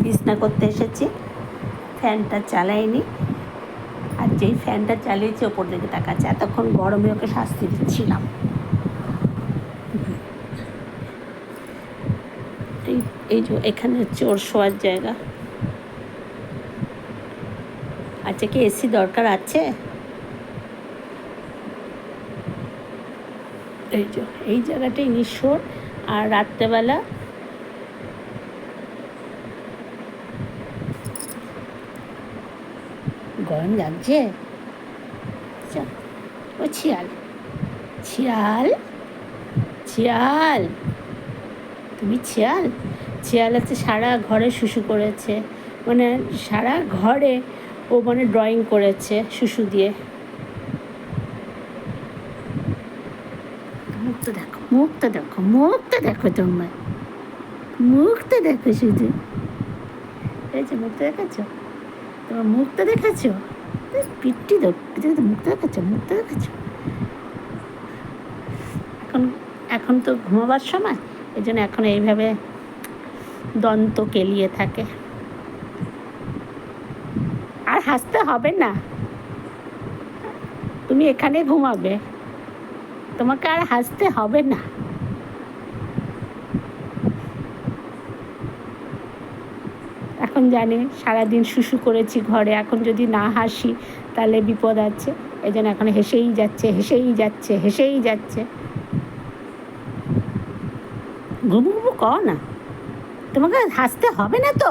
বিছনা করতে এসেছি, ফ্যানটা চালাইনি, আর যেই ফ্যানটা চালিয়েছি ওপর দিকে তাকাচ্ছে। এতক্ষণ গরমে ওকে শাস্তি দিচ্ছিলাম। এই যে এখানে হচ্ছে ওর শোয়ার জায়গা। আচ্ছা, কি এসি দরকার আছে? এই যে এই জায়গাটাই নিঃস্বর। আর রাত্রেবেলা গরম লাগছে। ও শিয়াল, শিয়াল, শিয়াল, তুমি শিয়াল? শিয়াল আছে, সারা ঘরে শুশু করেছে, মানে সারা ঘরে ও মানে ড্রয়িং করেছে শুশু দিয়ে। মুখটা দেখো, মুখটা দেখো, মুখটা দেখো, তোমার মুখটা দেখো শুধু। এই যে মুখটা দেখাচ্ছ, তোমার মুখটা দেখাচ্ছ, পিঠটি মুখটা দেখাচ্ছ, মুখটা দেখাচ্ছ। এখন এখন তো ঘুমাবার সময়, এই জন্য এখন এইভাবে দন্ত কেলিয়ে থাকে। আর হাসতে হবে না, তুমি এখানে ঘুমাবে, তোমাকে আর হাসতে হবে না। এখন জানি সারাদিন শুশু করেছি ঘরে, এখন যদি না হাসি তাহলে বিপদ আছে। এই জন্য এখন হেসেই যাচ্ছে, হেসেই যাচ্ছে, হেসেই যাচ্ছে। ঘুমু ঘুমু কর না, তোমাকে হাসতে হবে না তো।